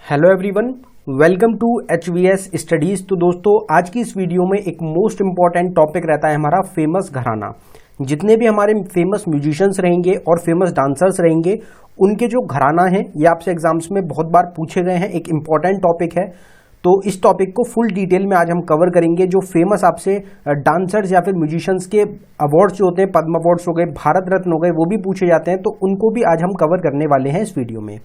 Hello everyone, welcome to HVS studies. तो दोस्तों, आज की इस वीडियो में एक मोस्ट इंपॉर्टेंट टॉपिक रहता है हमारा फेमस घराना। जितने भी हमारे फेमस म्यूजिशियंस रहेंगे और फेमस डांसर्स रहेंगे, उनके जो घराना है ये आपसे एग्जाम्स में बहुत बार पूछे गए हैं। एक इंपॉर्टेंट टॉपिक है, तो इस टॉपिक को फुल डिटेल में आज हम कवर करेंगे। जो फेमस आपसे डांसर्स या फिर म्यूजिशियंस के अवार्ड्स जो होते हैं, पद्म अवार्ड्स हो गए, भारत रत्न हो गए, वो भी पूछे जाते हैं, तो उनको भी आज हम कवर करने वाले हैं इस वीडियो में।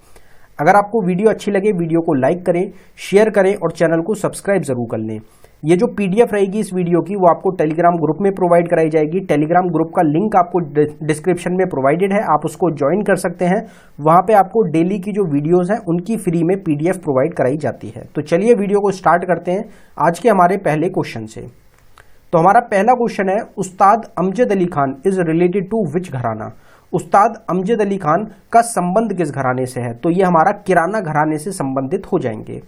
अगर आपको वीडियो अच्छी लगे, वीडियो को लाइक करें, शेयर करें और चैनल को सब्सक्राइब जरूर कर लें। ये जो पीडीएफ रहेगी इस वीडियो की, वो आपको टेलीग्राम ग्रुप में प्रोवाइड कराई जाएगी। टेलीग्राम ग्रुप का लिंक आपको डिस्क्रिप्शन में प्रोवाइडेड है, आप उसको ज्वाइन कर सकते हैं। वहां पे आपको डेली की जो वीडियोस हैं उनकी फ्री में पीडीएफ प्रोवाइड कराई जाती है। तो चलिए वीडियो को स्टार्ट करते हैं आज के हमारे पहले क्वेश्चन से। तो हमारा पहला क्वेश्चन है, Ustad Amjad Ali Khan is related to which gharana. Ustad Amjad Ali Khan का संबंध किस घराने से है? तो ये हमारा किराना घराने से संबंधित हो जाएंगे।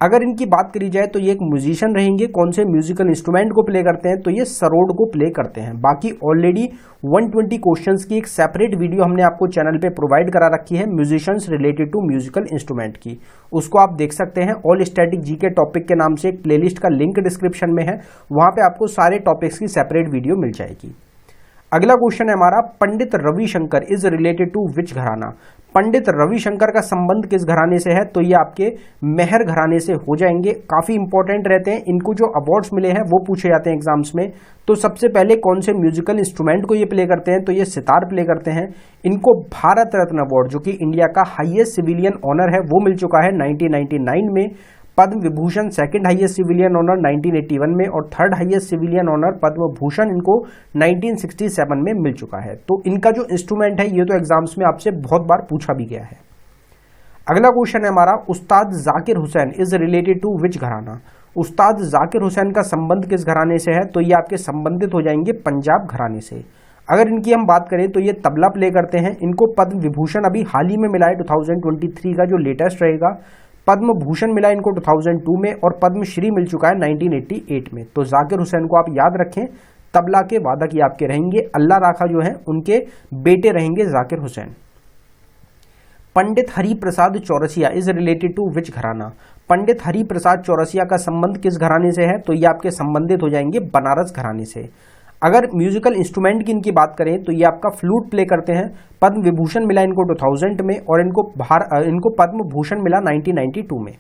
अगर इनकी बात करी जाए तो ये एक म्यूजिशियन रहेंगे। कौन से म्यूजिकल इंस्ट्रूमेंट को प्ले करते हैं? तो ये सरोद को प्ले करते हैं। बाकी ऑलरेडी 120 क्वेश्चंस की एक सेपरेट वीडियो हमने आपको चैनल पे प्रोवाइड करा रखी है, musicians related to musical instrument की। उसको आप देख सकते हैं। ऑल स्टैटिक जी के टॉपिक के नाम से एक प्लेलिस्ट का लिंक डिस्क्रिप्शन में है, वहां पे आपको सारे टॉपिक्स की सेपरेट वीडियो मिल जाएगी। अगला क्वेश्चन है हमारा, Pandit Ravishankar is related to which gharana. Pandit Ravishankar का संबंध किस घराने से है? तो ये आपके मेहर घराने से हो जाएंगे। काफी इंपॉर्टेंट रहते हैं, इनको जो अवार्ड्स मिले हैं वो पूछे जाते हैं एग्जाम्स में। तो सबसे पहले कौन से म्यूजिकल इंस्ट्रूमेंट को ये प्ले करते हैं? तो ये सितार प्ले करते हैं। इनको भारत रत्न अवार्ड, जो कि इंडिया का हाईएस्ट सिविलियन ऑनर है, वो मिल चुका है 1999 में। Padma Vibhushan second highest civilian honour 1981 में, और third highest civilian honour Padma Bhushan इनको 1967 में मिल चुका है। तो इनका जो इंस्ट्रूमेंट है ये तो एग्जाम्स में आपसे बहुत बार पूछा भी गया है। अगला क्वेश्चन है हमारा, Ustad Zakir Hussain is related to which gharana. Ustad Zakir Hussain का संबंध किस घराने से है? तो ये आपके संबंधित हो जाएंगे पंजाब घराने से। अगर इनकी हम बात करें तो ये तबला प्ले करते हैं। इनको पद्म विभूषण अभी हाल ही में मिला है, 2023 का जो लेटेस्ट रहेगा। पद्म भूषण मिला इनको 2002 में, और पद्म श्री मिल चुका है 1988 में। तो जाकिर हुसैन को आप याद रखें, तबला के वादक ये आपके रहेंगे। अल्लाह राखा जो है उनके बेटे रहेंगे जाकिर हुसैन। पंडित Hari Prasad Chaurasia is related to which gharana. पंडित हरि प्रसाद चौरसिया का संबंध किस घराने से है? तो ये आपके संबंधित हो जाएंगे बनारस घराने से। अगर म्यूजिकल इंस्ट्रूमेंट की इनकी बात करें तो ये आपका फ्लूट प्ले करते हैं। पद्म विभूषण मिला इनको 2000 में, और इनको पद्म भूषण मिला 1992 में।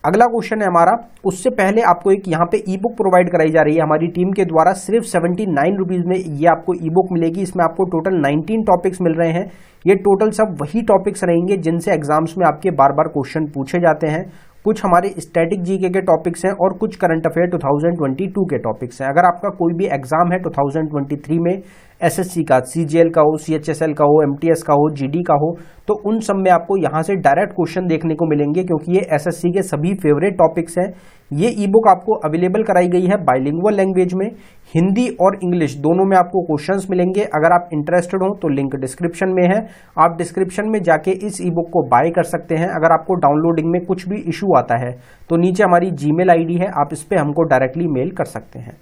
अगला क्वेश्चन है हमारा, उससे पहले आपको एक यहाँ पे ई बुक प्रोवाइड कराई जा रही है हमारी टीम के द्वारा। सिर्फ 79 रुपीज में ये आपको ई बुक मिलेगी। इसमें आपको टोटल 19 टॉपिक्स मिल रहे हैं। ये टोटल सब वही टॉपिक्स रहेंगे जिनसे एग्जाम्स में आपके बार बार क्वेश्चन पूछे जाते हैं। कुछ हमारे स्टैटिक जीके के टॉपिक्स हैं और कुछ करंट अफेयर 2022 के टॉपिक्स हैं। अगर आपका कोई भी एग्जाम है 2023 में, एसएससी का, सीजीएल का हो, सीएचएसएल का हो, एमटीएस का हो, जीडी का हो, तो उन सब में आपको यहां से डायरेक्ट क्वेश्चन देखने को मिलेंगे, क्योंकि ये एसएससी के सभी फेवरेट टॉपिक्स हैं। ये ई बुक आपको अवेलेबल कराई गई है बाइलिंगुअल लैंग्वेज में, हिंदी और इंग्लिश दोनों में आपको क्वेश्चंस मिलेंगे। अगर आप इंटरेस्टेड हो तो लिंक डिस्क्रिप्शन में है, आप डिस्क्रिप्शन में जाके इस ई बुक को बाय कर सकते हैं। अगर आपको डाउनलोडिंग में कुछ भी इशू आता है तो नीचे हमारी जीमेल आईडी है, आप इस पे हमको डायरेक्टली मेल कर सकते हैं।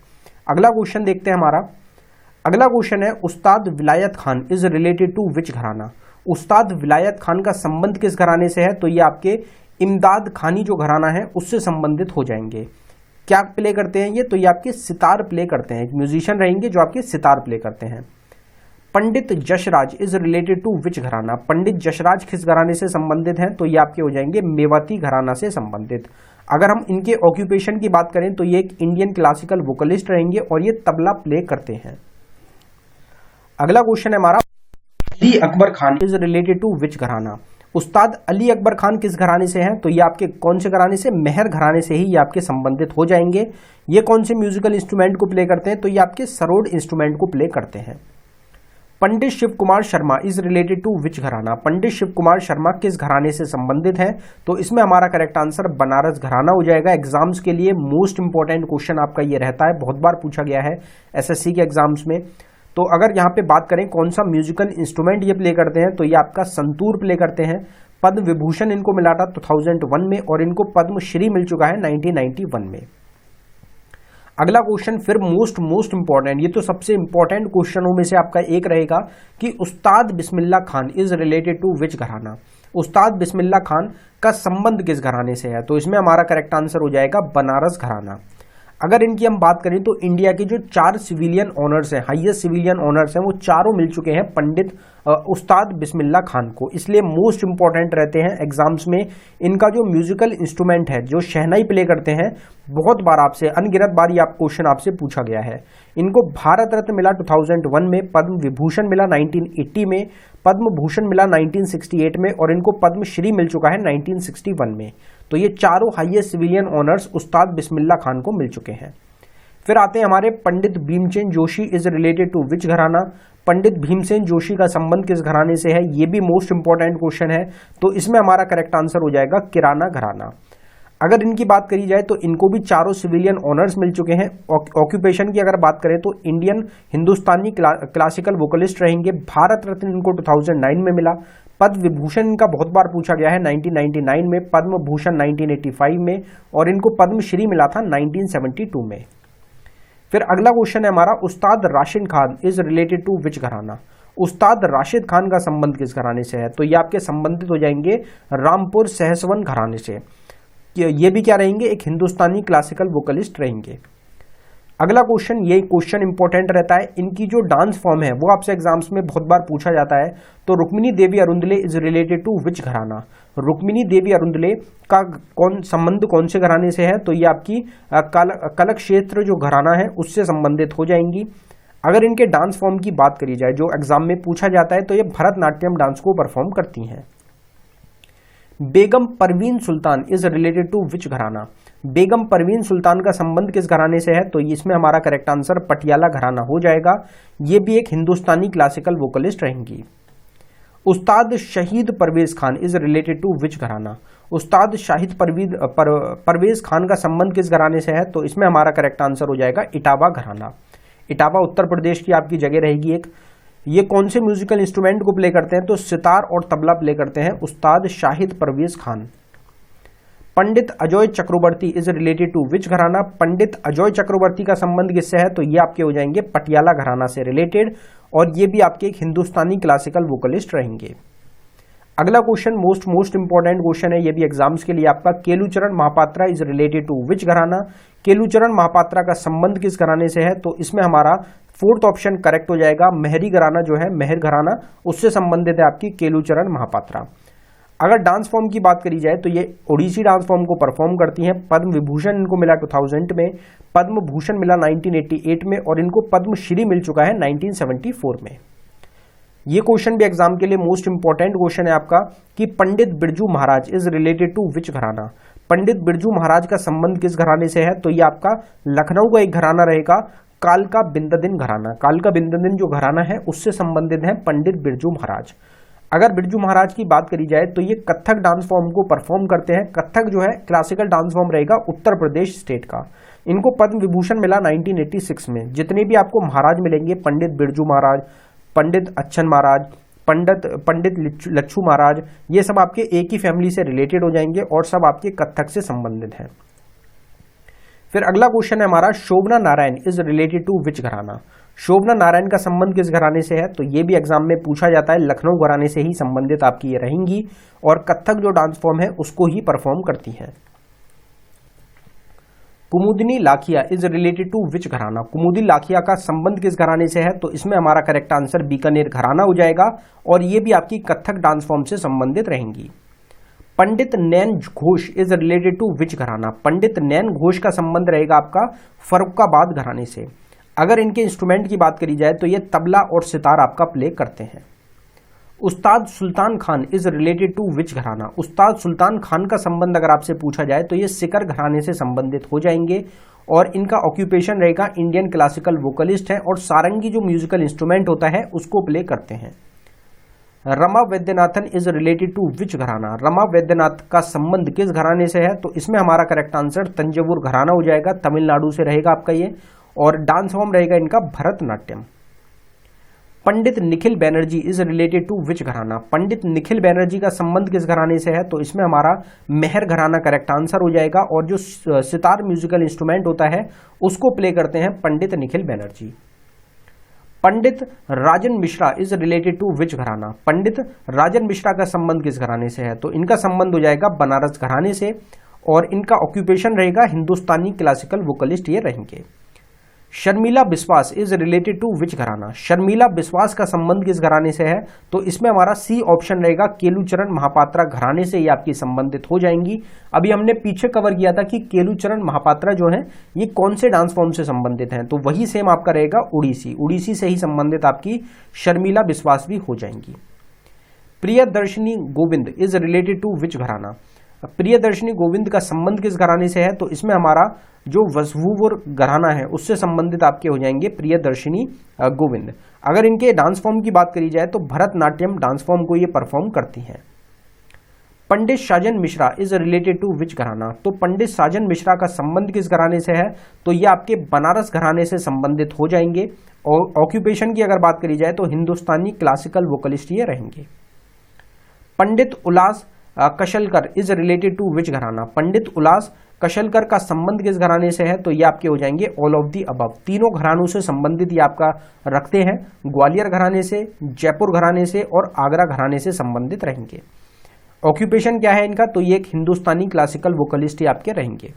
अगला क्वेश्चन देखते हैं हमारा। अगला क्वेश्चन है, उस्ताद विलायत Khan is related to which gharana. उस्ताद विलायत खान का संबंध किस घराने से है? तो ये आपके इमदाद खानी जो घराना है उससे संबंधित हो जाएंगे। क्या प्ले करते हैं ये? तो ये आपके सितार प्ले करते हैं। एक म्यूजिशियन रहेंगे जो आपके सितार प्ले करते हैं। पंडित Jasraj is related to which gharana. पंडित जशराज किस घराने से संबंधित हैं? तो ये आपके हो जाएंगे मेवाती घराना से संबंधित। अगर हम इनके ऑक्यूपेशन की बात करें तो ये एक इंडियन क्लासिकल वोकलिस्ट रहेंगे और ये तबला प्ले करते हैं। अगला क्वेश्चन है हमारा, Ali Akbar Khan is related to which gharana. Ustad Ali Akbar Khan किस घराने से हैं? तो ये आपके कौन से घराने से? मेहर घराने से ही ये आपके संबंधित हो जाएंगे। ये कौन से म्यूजिकल इंस्ट्रूमेंट को प्ले करते हैं? तो ये आपके सरोद इंस्ट्रूमेंट को प्ले करते हैं। Pandit Shiv Kumar Sharma is related to which gharana. Pandit Shiv Kumar Sharma किस घराने से संबंधित हैं? तो इसमें हमारा करेक्ट आंसर बनारस घराना हो जाएगा। एग्जाम्स के लिए मोस्ट इंपॉर्टेंट क्वेश्चन आपका ये रहता है, बहुत बार पूछा गया है एसएससी के एग्जाम्स में। तो अगर यहाँ पे बात करें कौन सा म्यूजिकल इंस्ट्रूमेंट ये प्ले करते हैं, तो ये आपका संतूर प्ले करते हैं। पद्म विभूषण इनको मिला था 2001 में, और इनको पद्म श्री मिल चुका है 1991 में। अगला क्वेश्चन फिर मोस्ट इंपॉर्टेंट, ये तो सबसे इंपॉर्टेंट क्वेश्चनों में से आपका एक रहेगा कि उस्ताद Bismillah Khan is related to which gharana. उस्ताद बिस्मिल्लाह खान का संबंध किस घराने से है? तो इसमें हमारा करेक्ट आंसर हो जाएगा बनारस घराना। अगर इनकी हम बात करें तो इंडिया के जो 4 सिविलियन ऑनर्स हैं, हाईएस्ट सिविलियन ऑनर्स हैं, वो चारों मिल चुके हैं पंडित उस्ताद बिस्मिल्लाह खान को। इसलिए मोस्ट इंपॉर्टेंट रहते हैं एग्जाम्स में। इनका जो म्यूजिकल इंस्ट्रूमेंट है, जो शहनाई प्ले करते हैं, बहुत बार आपसे अनगिनत बार ये क्वेश्चन आपसे पूछा गया है। इनको भारत रत्न मिला 2001 में, पद्म विभूषण मिला 1980 में, पद्म भूषण मिला 1968 में और इनको पद्म श्री मिल चुका है 1961 में। तो ये चारों हाईएस्ट सिविलियन ऑनर्स उस्ताद बिस्मिल्लाह खान को मिल चुके हैं। फिर आते हैं हमारे Pandit Bhimsen Joshi is related to which gharana? Pandit Bhimsen Joshi का संबंध किस घराने से है? ये भी मोस्ट इंपॉर्टेंट क्वेश्चन है। तो इसमें हमारा करेक्ट आंसर हो जाएगा किराना घराना। अगर इनकी बात करी जाए तो इनको भी चारों सिविलियन ऑनर्स मिल चुके हैं। ऑक्यूपेशन की अगर बात करें तो इंडियन हिंदुस्तानी क्लासिकल वोकलिस्ट रहेंगे। भारत रत्न इनको 2009 में मिला। पद्म विभूषण इनका बहुत बार पूछा गया है 1999 में, पद्म भूषण 1985 में और इनको पद्म श्री मिला था 1972 में। फिर अगला क्वेश्चन है हमारा, Ustad Rashid Khan is related to which gharana? Ustad Rashid Khan का संबंध किस घराने से है? तो ये आपके संबंधित हो जाएंगे रामपुर सहसवन घराने से। ये भी क्या रहेंगे? एक हिंदुस्तानी क्लासिकल वोकलिस्ट रहेंगे। अगला क्वेश्चन, ये क्वेश्चन इंपॉर्टेंट रहता है। इनकी जो डांस फॉर्म है वो आपसे एग्जाम्स में बहुत बार पूछा जाता है। तो रुक्मिणी देवी अरुंधले इज रिलेटेड टू विच घराना? रुक्मिणी देवी अरुंधले का संबंध कौन से घराने से है? तो ये आपकी कलक क्षेत्र जो घराना है उससे संबंधित हो जाएंगी। अगर इनके डांस फॉर्म की बात करी जाए जो एग्जाम में पूछा जाता है तो ये भरतनाट्यम डांस को परफॉर्म करती हैं। बेगम परवीन सुल्तान इज रिलेटेड टू विच घराना? बेगम परवीन सुल्तान का संबंध किस घराने से है? तो इसमें हमारा करेक्ट आंसर पटियाला घराना हो जाएगा। ये भी एक हिंदुस्तानी क्लासिकल वोकलिस्ट रहेंगी। Ustad Shahid Parvez Khan is related to which gharana? Ustad Shahid Parvez Khan का संबंध किस घराने से है? तो इसमें हमारा करेक्ट आंसर हो जाएगा इटावा घराना। इटावा उत्तर प्रदेश की आपकी जगह रहेगी एक। ये कौन से म्यूजिकल इंस्ट्रूमेंट को प्ले करते हैं? तो सितार और तबला प्ले करते हैं उस्ताद शाहिद परवेज खान। पंडित अजय चक्रवर्ती is related to which gharana? पंडित अजय चक्रवर्ती का संबंध किससे है? तो ये आपके हो जाएंगे पटियाला घराना से रिलेटेड और ये भी आपके एक हिंदुस्तानी क्लासिकल वोकलिस्ट रहेंगे। अगला क्वेश्चन मोस्ट इंपॉर्टेंट क्वेश्चन है, ये भी एग्जाम्स के लिए आपका। Kelucharan Mahapatra is related to which gharana? Kelucharan Mohapatra का संबंध किस घराने से है? तो इसमें हमारा फोर्थ ऑप्शन करेक्ट हो जाएगा। मेहरी घराना जो है, मेहर घराना, उससे संबंधित है आपकी केलुचरण महापात्रा। अगर डांस फॉर्म की बात करी जाए तो ये ओडिसी डांस फॉर्म को परफॉर्म करती हैं। पद्म विभूषण इनको मिला 2000 में, पद्म भूषण मिला 1988 में और इनको पद्म श्री मिल चुका है 1974 में। ये क्वेश्चन भी एग्जाम के लिए मोस्ट इंपॉर्टेंट क्वेश्चन है आपका कि Pandit Birju Maharaj is related to which gharana? Pandit Birju Maharaj का संबंध किस घराने से है? तो ये आपका लखनऊ का एक घराना रहेगा, कालका बिंददिन घराना। कालका बिंददिन जो घराना है उससे संबंधित है पंडित बिरजू महाराज। अगर बिरजू महाराज की बात करी जाए तो ये कथक डांस फॉर्म को परफॉर्म करते हैं। कथक जो है क्लासिकल डांस फॉर्म रहेगा उत्तर प्रदेश स्टेट का। इनको पद्म विभूषण मिला 1986 में। जितने भी आपको महाराज मिलेंगे, पंडित बिरजू महाराज, पंडित अच्छन महाराज, पंडित लच्छू महाराज, ये सब आपके एक ही फैमिली से रिलेटेड हो जाएंगे और सब आपके कथक से संबंधित हैं। फिर अगला क्वेश्चन है हमारा, शोभना Narayan is related to which घराना? शोभना नारायण का संबंध किस घराने से है? तो ये भी एग्जाम में पूछा जाता है। लखनऊ घराने से ही संबंधित आपकी ये रहेंगी और कथक जो डांस फॉर्म है उसको ही परफॉर्म करती हैं। कुमुदिनी Lakhia is related to which घराना? कुमुदिनी लाखिया का संबंध किस घराने से है? तो इसमें हमारा करेक्ट आंसर बीकानेर घराना हो जाएगा और ये भी आपकी कथक डांस फॉर्म से संबंधित रहेंगी। पंडित नैन Ghosh is related to which gharana? पंडित नैन घोष का संबंध रहेगा आपका फर्रुखाबाद घराने से। अगर इनके इंस्ट्रूमेंट की बात करी जाए तो ये तबला और सितार आपका प्ले करते हैं। उस्ताद Sultan Khan is related to which gharana? उस्ताद सुल्तान खान का संबंध अगर आपसे पूछा जाए तो ये सिकर घराने से संबंधित हो जाएंगे और इनका ऑक्यूपेशन रहेगा इंडियन क्लासिकल वोकलिस्ट है और सारंगी जो म्यूजिकल इंस्ट्रूमेंट होता है उसको प्ले करते हैं। Rama Vaidyanathan is related to which gharana? Rama Vaidyanath का संबंध किस घराने से है? तो इसमें हमारा करेक्ट आंसर तंजावुर घराना हो जाएगा, तमिलनाडु से रहेगा आपका ये और डांस फॉर्म रहेगा इनका Bharatanatyam. Pandit Nikhil Banerjee is related to which gharana? Pandit Nikhil Banerjee का संबंध किस घराने से है? तो इसमें हमारा मेहर घराना करेक्ट आंसर हो जाएगा और जो सितार म्यूजिकल इंस्ट्रूमेंट होता है उसको प्ले करते हैं पंडित निखिल बैनर्जी। पंडित Rajan Mishra is related to which gharana? पंडित राजन मिश्रा का संबंध किस घराने से है? तो इनका संबंध हो जाएगा बनारस घराने से, और इनका ऑक्यूपेशन रहेगा हिंदुस्तानी क्लासिकल वोकलिस्ट ये रहेंगे। शर्मिला बिस्वास इज रिलेटेड टू विच घराना? शर्मिला बिस्वास का संबंध किस घराने से है? तो इसमें हमारा सी ऑप्शन रहेगा, केलुचरण महापात्रा घराने से ये आपकी संबंधित हो जाएंगी। अभी हमने पीछे कवर किया था कि केलुचरण महापात्रा जो है ये कौन से डांस फॉर्म से संबंधित हैं, तो वही सेम आपका रहेगा उड़ीसी। उड़ीसी से ही संबंधित आपकी शर्मिला बिस्वास भी हो जाएंगी। Priyadarshini Govind is related to which gharana? Priyadarshini Govind का संबंध किस घराने से है? तो इसमें हमारा जो वसुवर घराना है उससे संबंधित आपके हो जाएंगे प्रियदर्शनी गोविंद। अगर इनके डांस फॉर्म की बात करी जाए तो भरतनाट्यम डांस फॉर्म को ये परफॉर्म करती हैं। पंडित साजन Mishra is related to which gharana? तो पंडित साजन मिश्रा का संबंध किस घराने से है? तो ये आपके बनारस घराने से संबंधित हो जाएंगे। और ऑक्यूपेशन की अगर बात करी जाए तो हिंदुस्तानी क्लासिकल वोकलिस्ट ये रहेंगे। पंडित उल्लास कशलकर is related to which gharana? पंडित उल्लास कशलकर का संबंध किस घराने से है? तो ये आपके हो जाएंगे ऑल ऑफ दी अबव। तीनों घरानों से संबंधित ये आपका रखते हैं, ग्वालियर घराने से, जयपुर घराने से और आगरा घराने से संबंधित रहेंगे। ऑक्यूपेशन क्या है इनका? तो ये एक हिंदुस्तानी क्लासिकल वोकलिस्ट ही आपके रहेंगे।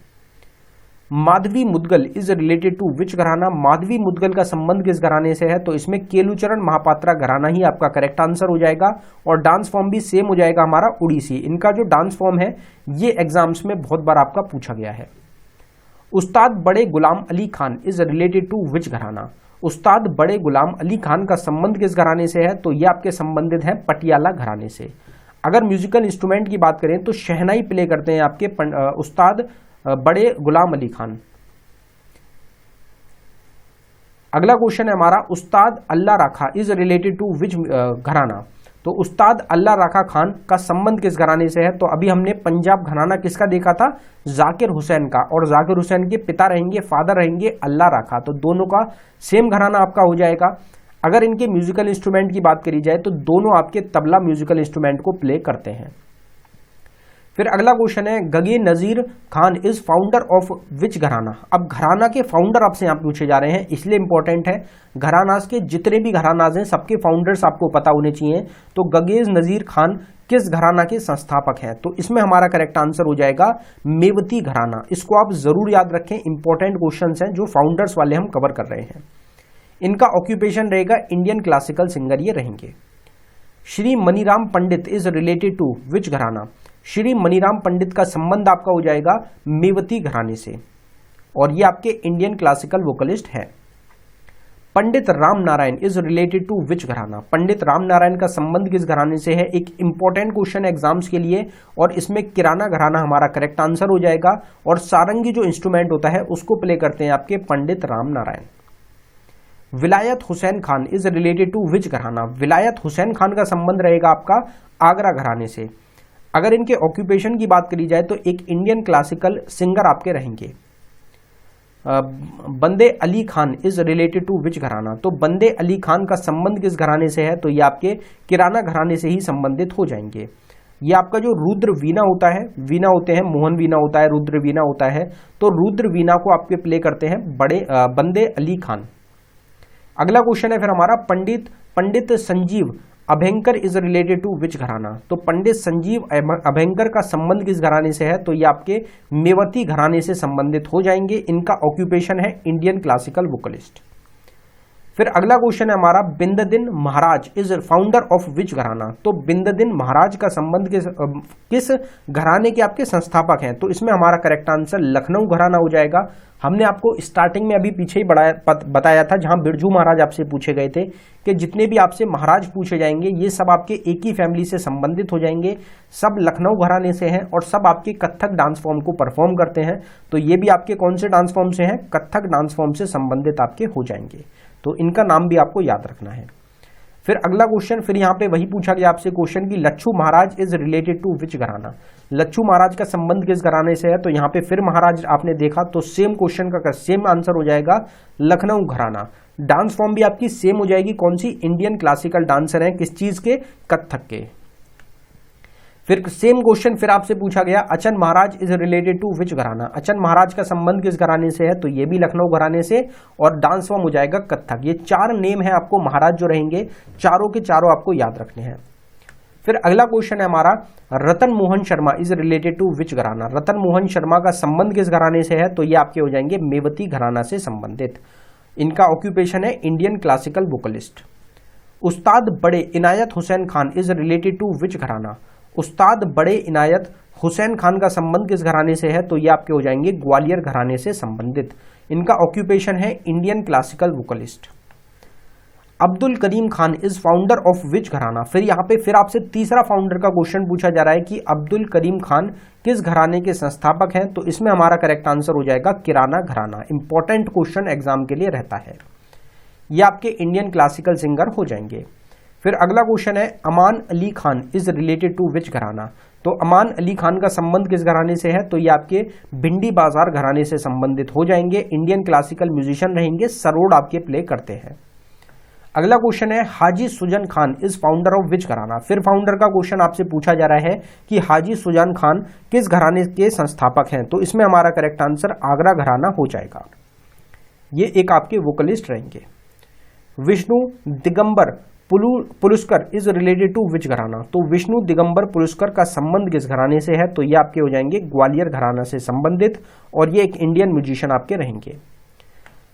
Madhavi Mudgal is related to which gharana? Madhavi Mudgal का संबंध किस घराने से है? तो इसमें केलुचरण महापात्रा घराना ही आपका करेक्ट आंसर हो जाएगा, और डांस फॉर्म भी सेम हो जाएगा हमारा उड़ीसी। इनका जो डांस फॉर्म है ये एग्जाम्स में बहुत बार आपका पूछा गया है। Ustad Bade Ghulam Ali Khan is related to which gharana? Ustad Bade Ghulam Ali Khan का संबंध किस घराने से है? तो ये आपके संबंधित है पटियाला घराने से। अगर म्यूजिकल इंस्ट्रूमेंट की बात करें तो शहनाई प्ले करते हैं आपके उस्ताद बड़े गुलाम अली खान। अगला क्वेश्चन है हमारा, उस्ताद अल्लाह राखा is related to which gharana? तो उस्ताद अल्लाह राखा खान का संबंध किस घराने से है? तो अभी हमने पंजाब घराना किसका देखा था? जाकिर हुसैन का, और जाकिर हुसैन के पिता रहेंगे, फादर रहेंगे अल्लाह राखा, तो दोनों का सेम घराना आपका हो जाएगा। अगर इनके म्यूजिकल इंस्ट्रूमेंट की बात करी जाए तो दोनों आपके तबला म्यूजिकल इंस्ट्रूमेंट को प्ले करते हैं। फिर अगला क्वेश्चन है, Gagge Nazir Khan is founder of which gharana? अब घराना के फाउंडर आपसे यहाँ पूछे जा रहे हैं, इसलिए इंपॉर्टेंट है। घरानाज के जितने भी घरानाज हैं सबके फाउंडर्स आपको पता होने चाहिए। तो गगेज नजीर खान किस घराना के संस्थापक हैं? तो इसमें हमारा करेक्ट आंसर हो जाएगा मेवती घराना। इसको आप जरूर याद रखें, इंपॉर्टेंट क्वेश्चंस हैं जो फाउंडर्स वाले हम कवर कर रहे हैं। इनका ऑक्यूपेशन रहेगा इंडियन क्लासिकल सिंगर ये रहेंगे। श्री मनीराम पंडित इज रिलेटेड टू विच घराना? श्री मनीराम पंडित का संबंध आपका हो जाएगा मेवती घराने से, और ये आपके इंडियन क्लासिकल वोकलिस्ट है। Pandit Ram Narayan is related to which gharana? Pandit Ram Narayan का संबंध किस घराने से है? एक इंपॉर्टेंट क्वेश्चन एग्जाम्स के लिए, और इसमें किराना घराना हमारा करेक्ट आंसर हो जाएगा। और सारंगी जो इंस्ट्रूमेंट होता है उसको प्ले करते हैं आपके पंडित Ram Narayan. Vilayat Hussain Khan is related to which gharana? Vilayat Hussain Khan का संबंध रहेगा आपका आगरा घराने से। अगर इनके ऑक्यूपेशन की बात करी जाए तो एक इंडियन क्लासिकल सिंगर आपके रहेंगे। Bande Ali Khan is related to which gharana? तो बंदे अली खान का संबंध किस घराने से है? तो ये आपके किराना घराने से ही संबंधित हो जाएंगे। ये आपका जो रुद्र वीणा होता है, वीणा होते हैं, मोहन वीणा होता है, रुद्र वीणा होता है, तो रुद्र वीणा को आपके प्ले करते हैं बंदे अली खान। अगला क्वेश्चन है फिर हमारा, पंडित Sanjeev Abhyankar is related to which gharana? तो पंडित संजीव अभयंकर का संबंध किस घराने से है? तो ये आपके मेवती घराने से संबंधित हो जाएंगे। इनका ऑक्यूपेशन है इंडियन क्लासिकल वोकलिस्ट। फिर अगला क्वेश्चन है हमारा, बिंददिन महाराज is founder of which gharana? तो बिंददिन महाराज का संबंध किस घराने के आपके संस्थापक हैं? तो इसमें हमारा करेक्ट आंसर लखनऊ घराना हो जाएगा। हमने आपको स्टार्टिंग में अभी पीछे ही बताया था, जहां बिरजू महाराज आपसे पूछे गए थे, कि जितने भी आपसे महाराज पूछे जाएंगे ये सब आपके एक ही फैमिली से संबंधित हो जाएंगे, सब लखनऊ घराने से हैं और सब आपके कथक डांस फॉर्म को परफॉर्म करते हैं। तो ये भी आपके कौन से डांस फॉर्म से हैं? कथक डांस फॉर्म से संबंधित आपके हो जाएंगे। तो इनका नाम भी आपको याद रखना है। फिर अगला क्वेश्चन, फिर यहाँ पे वही पूछा गया आपसे क्वेश्चन कि लच्छू महाराज इज रिलेटेड टू विच घराना? लच्छू महाराज का संबंध किस घराने से है? तो यहाँ पे फिर महाराज आपने देखा तो सेम क्वेश्चन का सेम आंसर हो जाएगा लखनऊ घराना। डांस फॉर्म भी आपकी सेम हो जाएगी, कौन सी? इंडियन क्लासिकल डांसर है, किस चीज के? कथक के। फिर सेम क्वेश्चन फिर आपसे पूछा गया, अचन महाराज इज रिलेटेड टू विच घराना। अचन महाराज का संबंध किस घराने से है, तो ये भी लखनऊ घराने से, और डांस फॉर्म हो जाएगा कथक। ये 4 नेम है आपको महाराज जो रहेंगे, चारों के चारों आपको याद रखने हैं। फिर अगला क्वेश्चन है हमारा, Ratan Mohan Sharma is related to which gharana. Ratan Mohan Sharma का संबंध किस घराने से है, तो ये आपके हो जाएंगे मेवती घराना से संबंधित। इनका ऑक्यूपेशन है Indian classical vocalist. Ustad Bade Inayat Hussain Khan is related to which gharana. Ustad Bade Inayat Hussain Khan का संबंध किस घराने से है, तो ये आपके हो जाएंगे ग्वालियर घराने से संबंधित। इनका ऑक्यूपेशन है Indian classical vocalist. Abdul Karim Khan is founder of which gharana. फिर यहाँ पे फिर आपसे तीसरा फाउंडर का क्वेश्चन पूछा जा रहा है कि अब्दुल करीम खान किस घराने के संस्थापक हैं, तो इसमें हमारा करेक्ट आंसर हो जाएगा किराना घराना। इंपॉर्टेंट क्वेश्चन एग्जाम के लिए रहता है। ये आपके इंडियन क्लासिकल सिंगर हो जाएंगे। फिर अगला क्वेश्चन है, Aman Ali Khan is related to which gharana. तो अमान अली खान का संबंध किस घराने से है, तो ये आपके भिंडी बाजार घराने से संबंधित हो जाएंगे। इंडियन क्लासिकल म्यूजिशियन रहेंगे, सरोद आपके प्ले करते हैं। अगला क्वेश्चन है, Haji Sujan Khan is founder of which gharana. फिर फाउंडर का क्वेश्चन आपसे पूछा जा रहा है कि हाजी सुजान खान किस घराने के संस्थापक हैं, तो इसमें हमारा करेक्ट आंसर आगरा घराना हो जाएगा। ये एक आपके वोकलिस्ट रहेंगे। Vishnu Digambar Paluskar is related to which gharana. तो विष्णु दिगंबर पुलुस्कर का संबंध किस घराने से है, तो ये आपके हो जाएंगे ग्वालियर घराना से संबंधित, और ये एक इंडियन म्यूजिशियन आपके रहेंगे।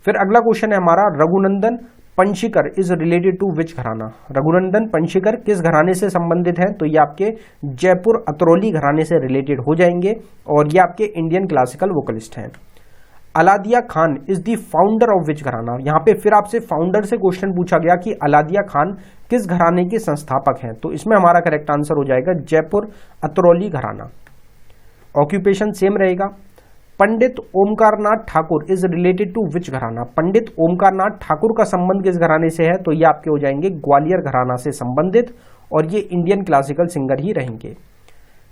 फिर अगला क्वेश्चन है हमारा, Raghunandan पंशीकर is related to which घराना। रघुनंदन पंशीकर किस घराने से संबंधित है, तो ये आपके जयपुर अतरौली घराने से रिलेटेड हो जाएंगे, और ये आपके इंडियन क्लासिकल वोकलिस्ट हैं। Alladiya Khan is the founder of which gharana. यहाँ पे फिर आपसे फाउंडर से क्वेश्चन पूछा गया कि अलादिया खान किस घराने के संस्थापक हैं, तो इसमें हमारा करेक्ट आंसर हो जाएगा जयपुर अतरौली घराना। ऑक्यूपेशन सेम रहेगा। Pandit Omkarnath Thakur is related to which gharana. Pandit Omkarnath Thakur का संबंध किस घराने से है, तो ये आपके हो जाएंगे ग्वालियर घराना से संबंधित, और ये इंडियन क्लासिकल सिंगर ही रहेंगे।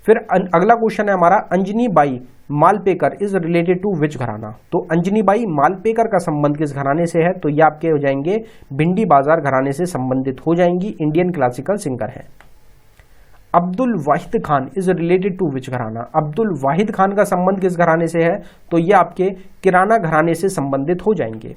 फिर अगला क्वेश्चन है हमारा, Anjani Bai Malpekar is related to which gharana. तो अंजनी बाई मालपेकर का संबंध किस घराने से है, तो ये आपके हो जाएंगे भिंडी बाजार घराने से संबंधित हो जाएंगी, इंडियन क्लासिकल सिंगर है। अब्दुल वाहिद Khan is related to which घराना। अब्दुल वाहिद खान का संबंध किस घराने से है, तो ये आपके किराना घराने से संबंधित हो जाएंगे।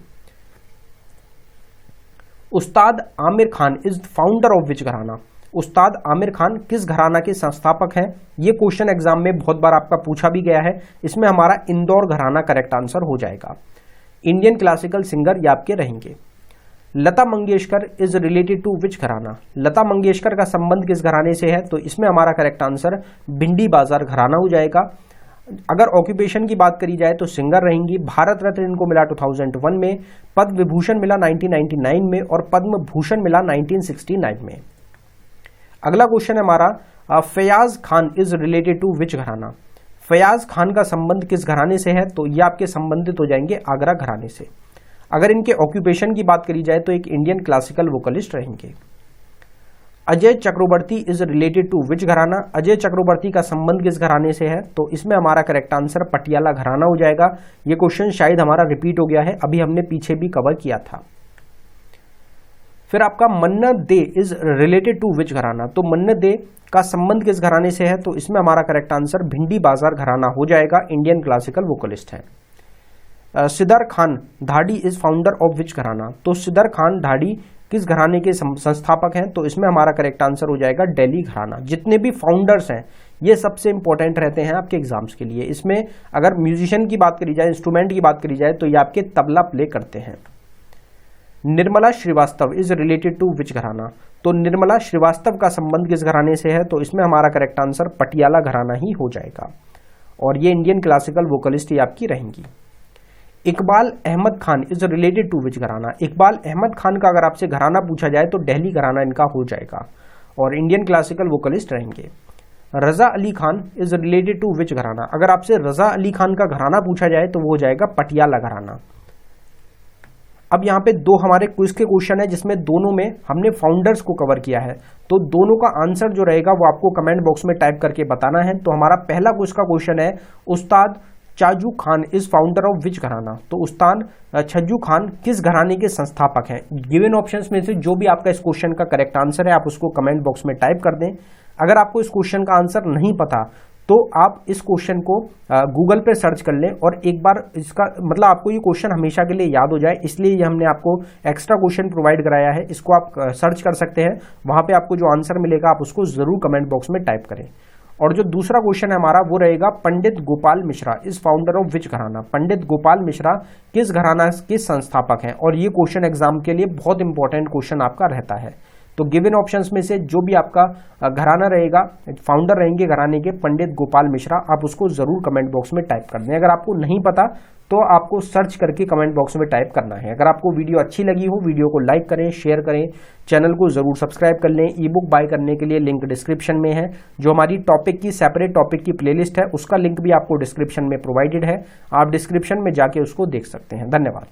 उस्ताद Aamir Khan is founder of which gharana. उस्ताद आमिर खान किस घराना के संस्थापक हैं, ये क्वेश्चन एग्जाम में बहुत बार आपका पूछा भी गया है। इसमें हमारा इंदौर घराना करेक्ट आंसर हो जाएगा। इंडियन क्लासिकल सिंगर ये आपके रहेंगे। Lata Mangeshkar is related to which घराना। लता मंगेशकर का संबंध किस घराने से है, तो इसमें हमारा करेक्ट आंसर भिंडी बाजार घराना हो जाएगा। अगर ऑक्यूपेशन की बात करी जाए तो सिंगर रहेंगी। भारत रत्न इनको मिला 2001 में, पद्म विभूषण मिला 1999 में, और पद्म भूषण मिला 1969 में। अगला क्वेश्चन है हमारा, Fayaz Khan is related to which gharana. Fayaz Khan का संबंध किस घराने से है, तो ये आपके संबंधित हो जाएंगे आगरा घराने से। अगर इनके ऑक्यूपेशन की बात करी जाए तो एक इंडियन क्लासिकल वोकलिस्ट रहेंगे। अजय चक्रवर्ती इज रिलेटेड टू विच घराना। अजय चक्रवर्ती का संबंध किस घराने से है, तो इसमें हमारा करेक्ट आंसर पटियाला घराना हो जाएगा। ये क्वेश्चन शायद हमारा रिपीट हो गया है, अभी हमने पीछे भी कवर किया था। फिर आपका मन्नत दे is related to which gharana. तो मन्नत दे का संबंध किस घराने से है, तो इसमें हमारा करेक्ट आंसर भिंडी बाजार घराना हो जाएगा, इंडियन क्लासिकल वोकलिस्ट है। सिदर खान ढाडी is founder of which gharana. तो सिदर खान ढाडी किस घराने के संस्थापक हैं, तो इसमें हमारा करेक्ट आंसर हो जाएगा दिल्ली घराना। जितने भी फाउंडर्स हैं ये सबसे इंपॉर्टेंट रहते हैं आपके एग्जाम्स के लिए। इसमें अगर म्यूजिशियन की बात करी जाए, इंस्ट्रूमेंट की बात करी जाए, तो ये आपके तबला प्ले करते हैं। Nirmala Srivastava is related to which gharana. तो निर्मला श्रीवास्तव का संबंध किस घराने से है, तो इसमें हमारा करेक्ट आंसर पटियाला घराना ही हो जाएगा, और ये इंडियन क्लासिकल वोकलिस्ट ही आपकी रहेंगी। Iqbal Ahmed Khan is related to which gharana. Iqbal Ahmed Khan का अगर आपसे घराना पूछा जाए तो दिल्ली घराना इनका हो जाएगा, और इंडियन क्लासिकल वोकलिस्ट रहेंगे। Raza Ali Khan is related to which gharana. अगर आपसे रजा अली खान का घराना पूछा जाए तो वो हो जाएगा पटियाला घराना। अब यहाँ पे दो हमारे क्विज के क्वेश्चन है जिसमें दोनों में हमने फाउंडर्स को कवर किया है, तो दोनों का आंसर जो रहेगा वो आपको कमेंट बॉक्स में टाइप करके बताना है। तो हमारा पहला क्विज का क्वेश्चन है, Ustad Chajju Khan is founder of which gharana. तो उस्ताद छज्जू खान किस घराने के संस्थापक हैं। गिवन ऑप्शंस में से जो भी आपका इस क्वेश्चन का करेक्ट आंसर है आप उसको कमेंट बॉक्स में टाइप कर दें। अगर आपको इस क्वेश्चन का आंसर नहीं पता तो आप इस क्वेश्चन को गूगल पे सर्च कर लें और एक बार इसका मतलब आपको ये क्वेश्चन हमेशा के लिए याद हो जाए, इसलिए ये हमने आपको एक्स्ट्रा क्वेश्चन प्रोवाइड कराया है। इसको आप सर्च कर सकते हैं, वहां पे आपको जो आंसर मिलेगा आप उसको जरूर कमेंट बॉक्स में टाइप करें। और जो दूसरा क्वेश्चन है हमारा वो रहेगा, Pandit Gopal Mishra is founder of which gharana. Pandit Gopal Mishra किस घराना के संस्थापक हैं। और ये क्वेश्चन एग्जाम के लिए बहुत इंपॉर्टेंट क्वेश्चन आपका रहता है। तो गिवन ऑप्शंस में से जो भी आपका घराना रहेगा, फाउंडर रहेंगे घराने के पंडित गोपाल मिश्रा, आप उसको जरूर कमेंट बॉक्स में टाइप कर दें। अगर आपको नहीं पता तो आपको सर्च करके कमेंट बॉक्स में टाइप करना है। अगर आपको वीडियो अच्छी लगी हो, वीडियो को लाइक करें, शेयर करें, चैनल को जरूर सब्सक्राइब कर लें। ई बुक बाय करने के लिए लिंक डिस्क्रिप्शन में है। जो हमारी टॉपिक की सेपरेट टॉपिक की प्लेलिस्ट है उसका लिंक भी आपको डिस्क्रिप्शन में प्रोवाइडेड है, आप डिस्क्रिप्शन में जाके उसको देख सकते हैं। धन्यवाद।